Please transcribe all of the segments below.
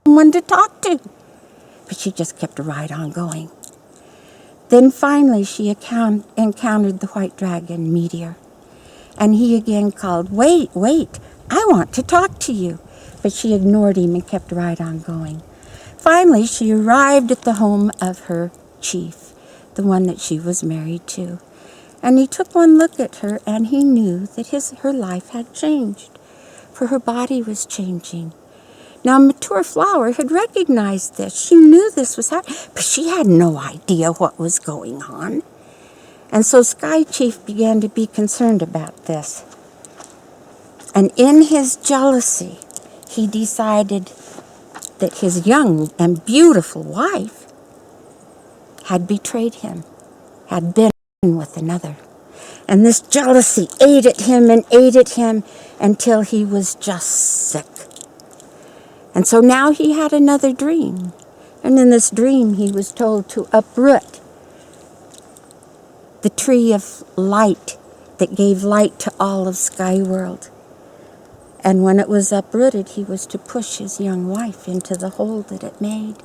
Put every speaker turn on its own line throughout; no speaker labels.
someone to talk to. But she just kept right on going. Then finally she encountered the white dragon, Meteor. And he again called, "Wait, wait, I want to talk to you." But she ignored him and kept right on going. Finally, she arrived at the home of her chief, the one that she was married to. And he took one look at her, and he knew that her life had changed, for her body was changing. Now, Mature Flower had recognized this. She knew this was happening, but she had no idea what was going on. And so Sky Chief began to be concerned about this. And in his jealousy, he decided that his young and beautiful wife had betrayed him, had been with another. And this jealousy ate at him until he was just sick. And so now he had another dream. And in this dream, he was told to uproot the tree of light that gave light to all of Skyworld. And when it was uprooted, he was to push his young wife into the hole that it made.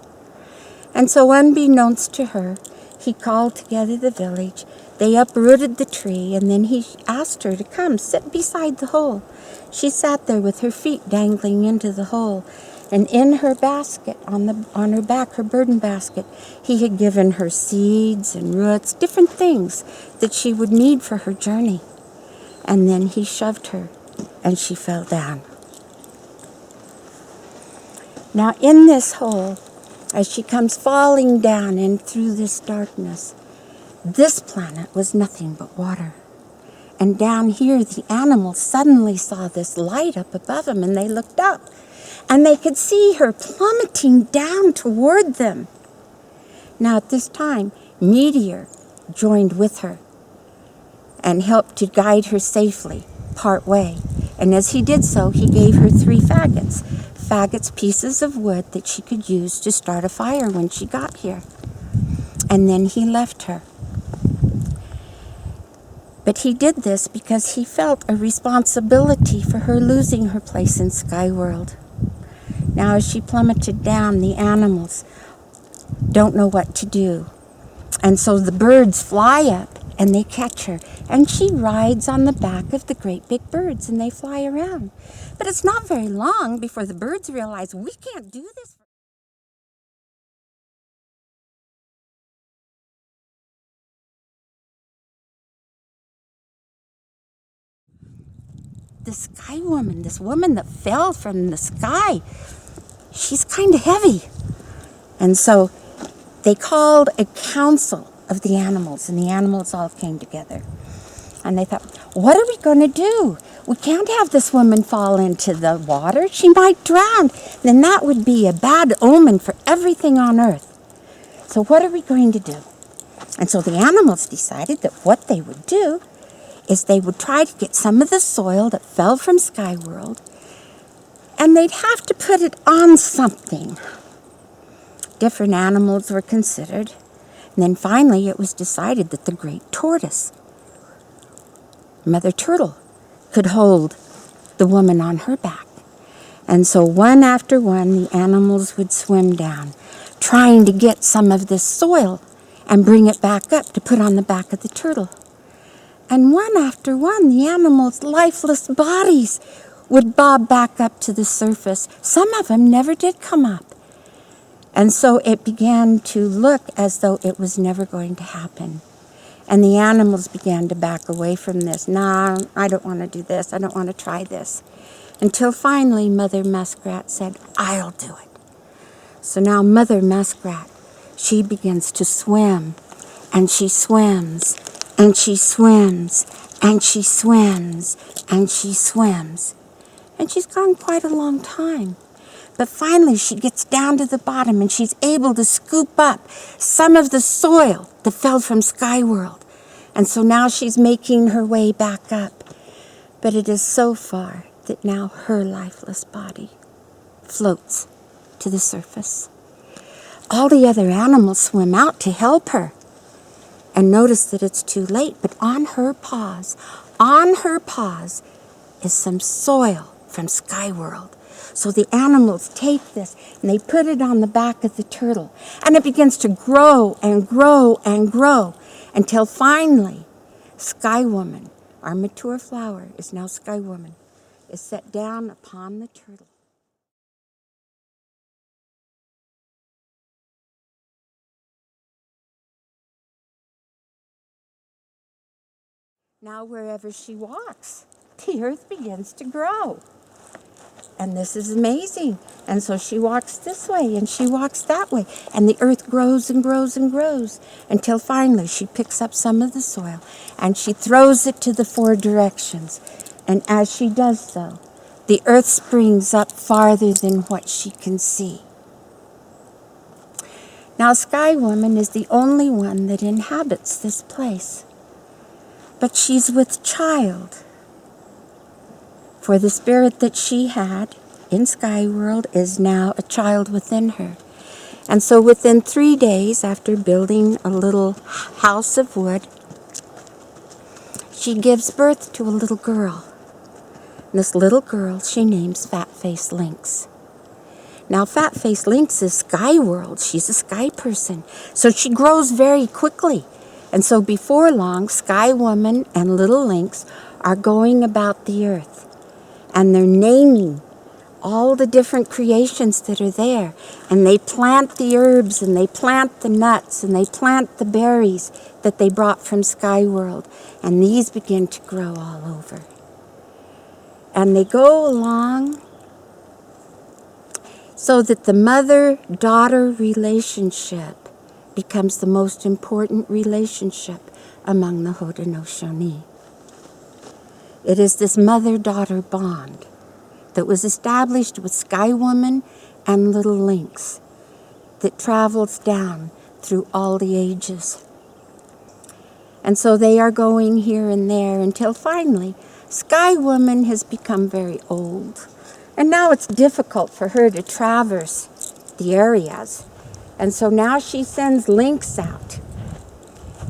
And so unbeknownst to her, he called together the village. They uprooted the tree, and then he asked her to come sit beside the hole. She sat there with her feet dangling into the hole. And in her basket, on her back, her burden basket, he had given her seeds and roots, different things that she would need for her journey. And then he shoved her, and she fell down. Now in this hole, as she comes falling down and through this darkness, this planet was nothing but water. And down here, the animals suddenly saw this light up above them, and they looked up. And they could see her plummeting down toward them. Now at this time, Meteor joined with her and helped to guide her safely part way. And as he did so, he gave her 3 faggots. Faggots, pieces of wood that she could use to start a fire when she got here. And then he left her. But he did this because he felt a responsibility for her losing her place in Skyworld. Now as she plummeted down, the animals don't know what to do. And so the birds fly up and they catch her. And she rides on the back of the great big birds and they fly around. But it's not very long before the birds realize, we can't do this. The Sky Woman, this woman that fell from the sky, she's kind of heavy. And so they called a council of the animals, and the animals all came together. And they thought, what are we going to do? We can't have this woman fall into the water. She might drown. Then that would be a bad omen for everything on earth. So what are we going to do? And so the animals decided that what they would do is they would try to get some of the soil that fell from Skyworld, and they'd have to put it on something. Different animals were considered. And then finally it was decided that the great tortoise, Mother Turtle, could hold the woman on her back. And so one after one, the animals would swim down, trying to get some of this soil and bring it back up to put on the back of the turtle. And one after one, the animals' lifeless bodies would bob back up to the surface. Some of them never did come up. And so it began to look as though it was never going to happen. And the animals began to back away from this. Nah, I don't want to do this. I don't want to try this. Until finally Mother Muskrat said, I'll do it. So now Mother Muskrat, she begins to swim. And she swims. And she swims. And she swims. And she swims. And she's gone quite a long time. But finally she gets down to the bottom and she's able to scoop up some of the soil that fell from Skyworld. And so now she's making her way back up. But it is so far that now her lifeless body floats to the surface. All the other animals swim out to help her and notice that it's too late. But on her paws is some soil from Skyworld. So the animals take this and they put it on the back of the turtle. And it begins to grow and grow and grow until finally Sky Woman, our mature flower is now Sky Woman, is set down upon the turtle. Now wherever she walks, the earth begins to grow. And this is amazing. And so she walks this way and she walks that way. And the earth grows and grows and grows until finally she picks up some of the soil and she throws it to the four directions. And as she does so, the earth springs up farther than what she can see. Now Sky Woman is the only one that inhabits this place. But she's with child. For the spirit that she had in Sky World is now a child within her. And so within 3 days after building a little house of wood, she gives birth to a little girl. And this little girl she names Fat-Faced Lynx. Now Fat-Faced Lynx is Sky World. She's a sky person. So she grows very quickly. And so before long, Sky Woman and Little Lynx are going about the earth. And they're naming all the different creations that are there. And they plant the herbs, and they plant the nuts, and they plant the berries that they brought from Sky World. And these begin to grow all over. And they go along so that the mother-daughter relationship becomes the most important relationship among the Haudenosaunee. It is this mother-daughter bond that was established with Sky Woman and Little Lynx that travels down through all the ages. And so they are going here and there until finally Sky Woman has become very old. And now it's difficult for her to traverse the areas. And so now she sends Lynx out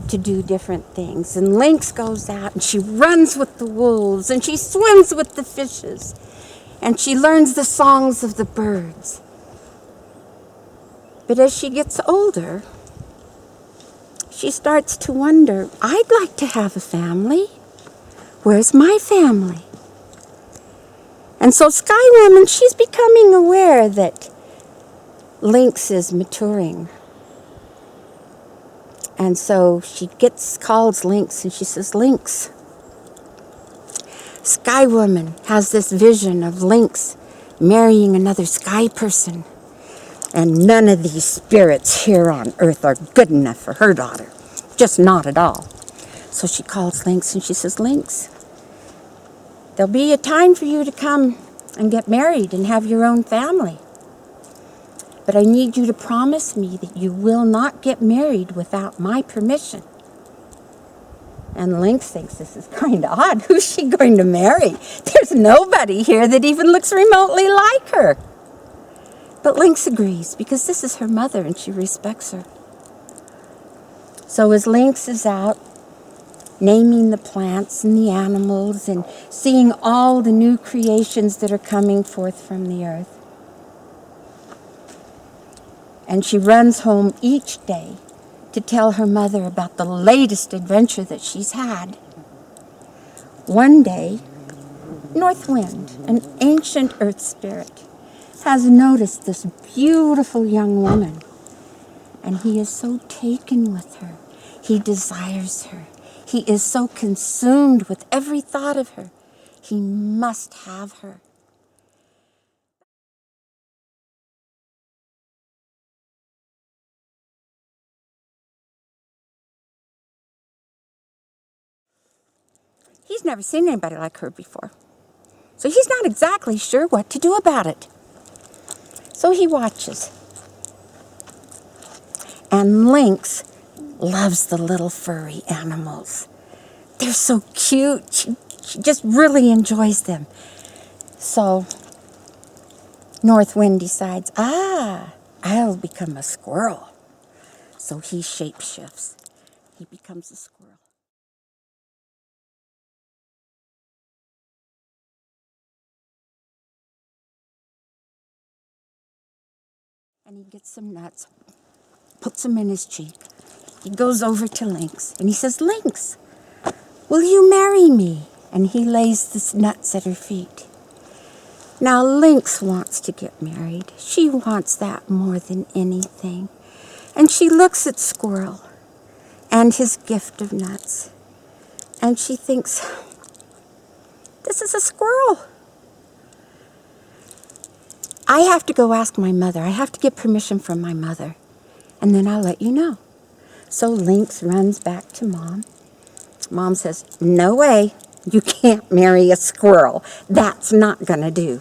to do different things. And Lynx goes out and she runs with the wolves and she swims with the fishes and she learns the songs of the birds. But as she gets older, she starts to wonder, I'd like to have a family. Where's my family? And so Sky Woman, she's becoming aware that Lynx is maturing. And so she calls Lynx and she says, Lynx. Sky Woman has this vision of Lynx marrying another sky person. And none of these spirits here on earth are good enough for her daughter. Just not at all. So she calls Lynx and she says, Lynx, there'll be a time for you to come and get married and have your own family. But I need you to promise me that you will not get married without my permission. And Lynx thinks this is kind of odd. Who's she going to marry? There's nobody here that even looks remotely like her. But Lynx agrees because this is her mother and she respects her. So as Lynx is out naming the plants and the animals and seeing all the new creations that are coming forth from the earth, and she runs home each day to tell her mother about the latest adventure that she's had. One day, North Wind, an ancient earth spirit, has noticed this beautiful young woman, and he is so taken with her. He desires her. He is so consumed with every thought of her. He must have her. He's never seen anybody like her before. So he's not exactly sure what to do about it. So he watches. And Lynx loves the little furry animals. They're so cute. She just really enjoys them. So North Wind decides, I'll become a squirrel. So he shapeshifts. He becomes a squirrel. and he gets some nuts, puts them in his cheek. He goes over to Lynx, and he says, Lynx, will you marry me? And he lays the nuts at her feet. Now, Lynx wants to get married. She wants that more than anything. And she looks at Squirrel and his gift of nuts, and she thinks, this is a squirrel. I have to go ask my mother. I have to get permission from my mother, and then I'll let you know. So Lynx runs back to Mom. Mom says, no way. You can't marry a squirrel. That's not going to do.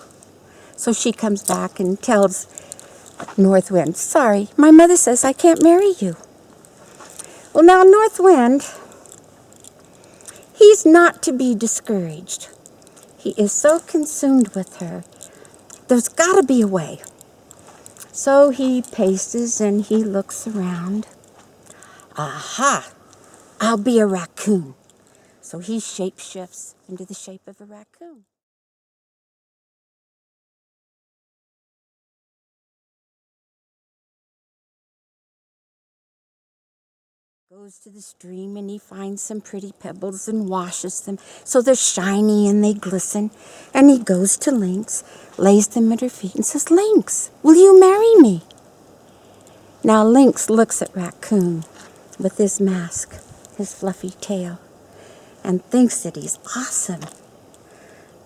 So she comes back and tells North Wind, sorry, my mother says I can't marry you. Well, now North Wind, he's not to be discouraged. He is so consumed with her. There's got to be a way. So he paces and he looks around. Aha! I'll be a raccoon. So he shapeshifts into the shape of a raccoon. Goes to the stream and he finds some pretty pebbles and washes them so they're shiny and they glisten. And he goes to Lynx, lays them at her feet and says, Lynx, will you marry me? Now Lynx looks at Raccoon with his mask, his fluffy tail, and thinks that he's awesome.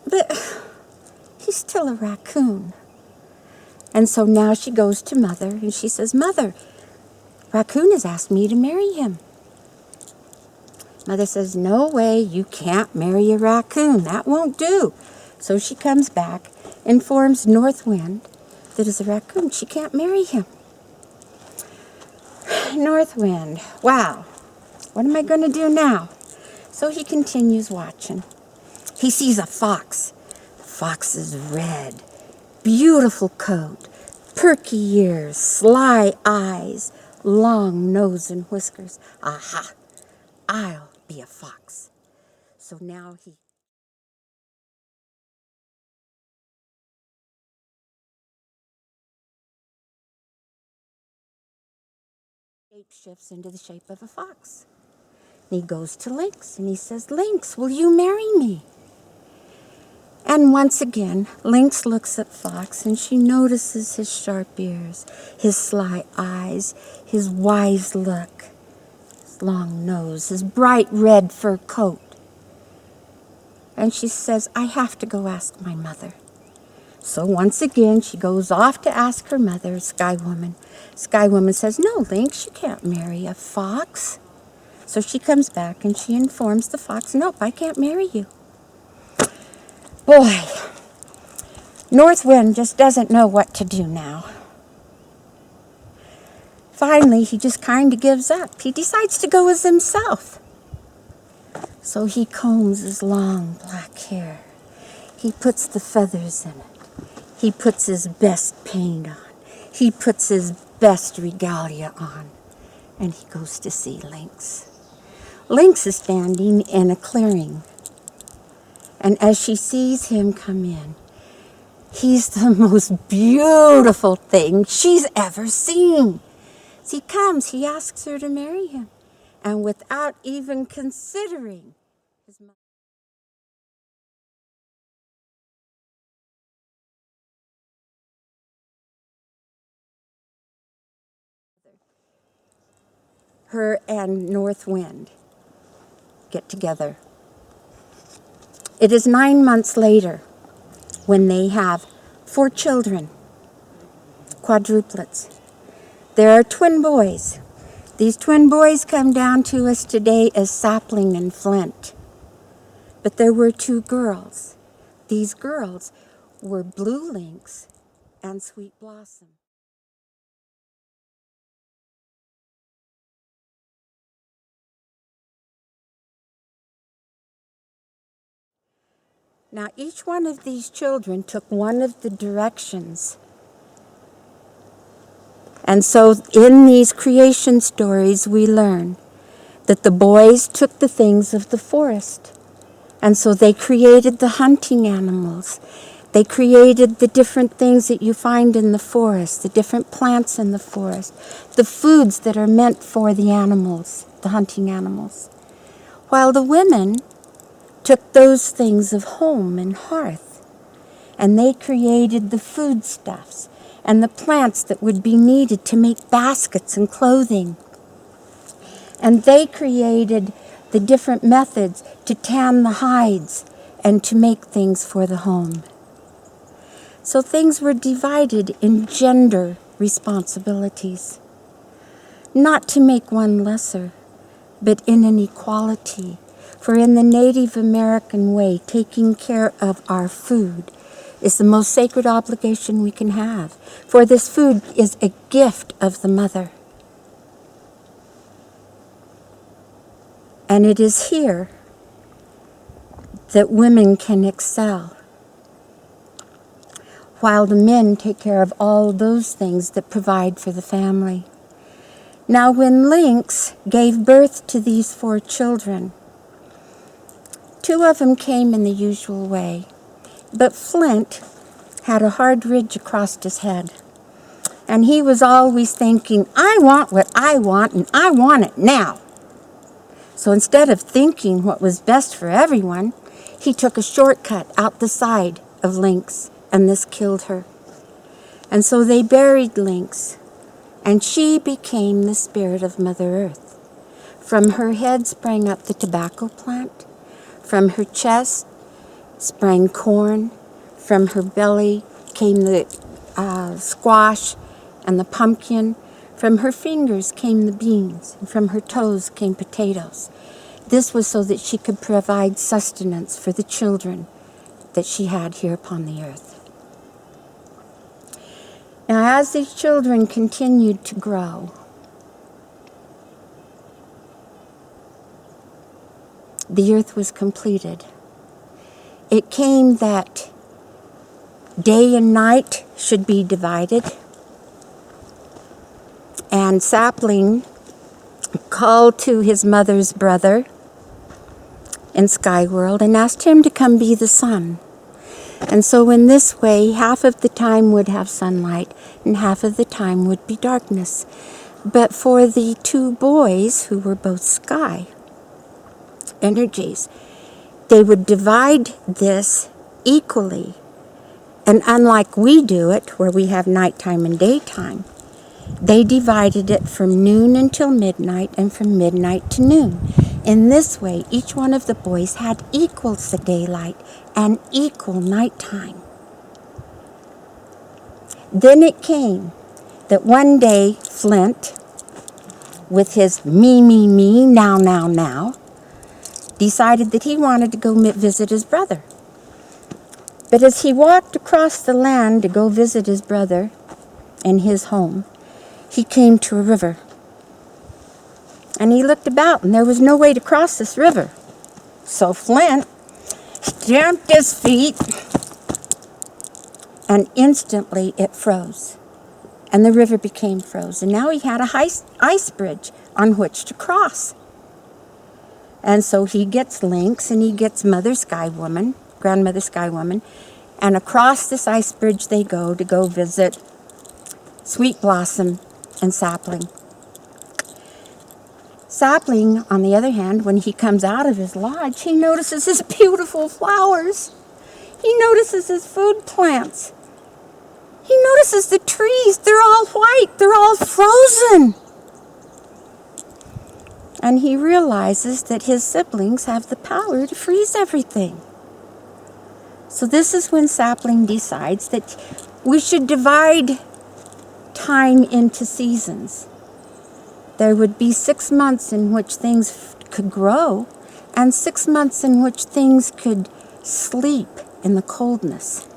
But he's still a raccoon. And so now she goes to Mother and she says, Mother, Raccoon has asked me to marry him. Mother says, no way, you can't marry a raccoon. That won't do. So she comes back, informs North Wind that as a raccoon, she can't marry him. North Wind, wow, what am I going to do now? So he continues watching. He sees a fox. The fox is red, beautiful coat, perky ears, sly eyes, long nose and whiskers. Aha, I'll be a fox. So now he shapeshifts into the shape of a fox. And he goes to Lynx and he says, Lynx, will you marry me? And once again, Lynx looks at Fox and she notices his sharp ears, his sly eyes, his wise look, his long nose, his bright red fur coat. And she says, I have to go ask my mother. So once again, she goes off to ask her mother, Sky Woman. Sky Woman says, no, Lynx, you can't marry a fox. So she comes back and she informs the fox, nope, I can't marry you. Boy, North Wind just doesn't know what to do now. Finally, he just kind of gives up. He decides to go as himself. So he combs his long black hair. He puts the feathers in it. He puts his best paint on. He puts his best regalia on. And he goes to see Lynx. Lynx is standing in a clearing. And as she sees him come in, he's the most beautiful thing she's ever seen. As he comes, he asks her to marry him. And without even considering his mother, her and North Wind get together. It is 9 months later when they have 4 children, quadruplets. There are twin boys. These twin boys come down to us today as Sapling and Flint. But there were 2 girls. These girls were Blue Lynx and Sweet Blossom. Now, each one of these children took one of the directions. And so in these creation stories, we learn that the boys took the things of the forest. And so they created the hunting animals. They created the different things that you find in the forest, the different plants in the forest, the foods that are meant for the animals, the hunting animals. While the women took those things of home and hearth, and they created the foodstuffs and the plants that would be needed to make baskets and clothing. And they created the different methods to tan the hides and to make things for the home. So things were divided in gender responsibilities, not to make one lesser, but in an equality. For in the Native American way, taking care of our food is the most sacred obligation we can have. For this food is a gift of the mother. And it is here that women can excel, while the men take care of all those things that provide for the family. Now, when Lynx gave birth to these 4 children, 2 of them came in the usual way, but Flint had a hard ridge across his head, and he was always thinking, I want what I want, and I want it now. So instead of thinking what was best for everyone, he took a shortcut out the side of Lynx, and this killed her. And so they buried Lynx, and she became the spirit of Mother Earth. From her head sprang up the tobacco plant. From her chest sprang corn. From her belly came the squash and the pumpkin. From her fingers came the beans, and from her toes came potatoes. This was so that she could provide sustenance for the children that she had here upon the earth. Now, as these children continued to grow, the earth was completed. It came that day and night should be divided, and Sapling called to his mother's brother in Skyworld and asked him to come be the sun. And so in this way, half of the time would have sunlight and half of the time would be darkness. But for the 2 boys, who were both sky energies, they would divide this equally. And unlike we do it, where we have nighttime and daytime, they divided it from noon until midnight and from midnight to noon. In this way, each one of the boys had equal the daylight and equal nighttime. Then it came that one day Flint, with his me, now, decided that he wanted to go visit his brother. But as he walked across the land to go visit his brother in his home, he came to a river. And he looked about, and there was no way to cross this river. So Flint stamped his feet, and instantly it froze. And the river became frozen. Now he had a ice bridge on which to cross. And so he gets Lynx, and he gets Mother Sky Woman, Grandmother Sky Woman, and across this ice bridge they go to go visit Sweet Blossom and Sapling. Sapling, on the other hand, when he comes out of his lodge, he notices his beautiful flowers. He notices his food plants. He notices the trees. They're all white. They're all frozen. And he realizes that his siblings have the power to freeze everything. So this is when Sapling decides that we should divide time into seasons. There would be 6 months in which things could grow, and 6 months in which things could sleep in the coldness.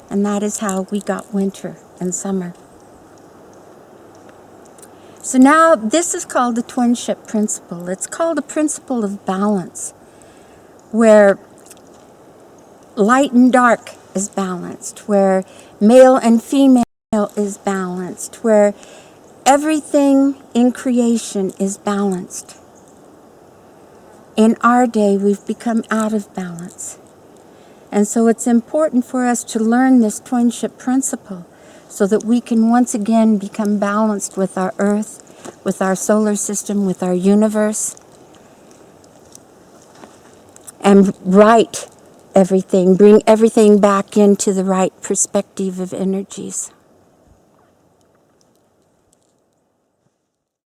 And that is how we got winter and summer. So now this is called the twinship principle. It's called a principle of balance, where light and dark is balanced, where male and female is balanced, where everything in creation is balanced. In our day, we've become out of balance. And so it's important for us to learn this twinship principle so that we can once again become balanced with our earth, with our solar system, with our universe, and right everything, bring everything back into the right perspective of energies.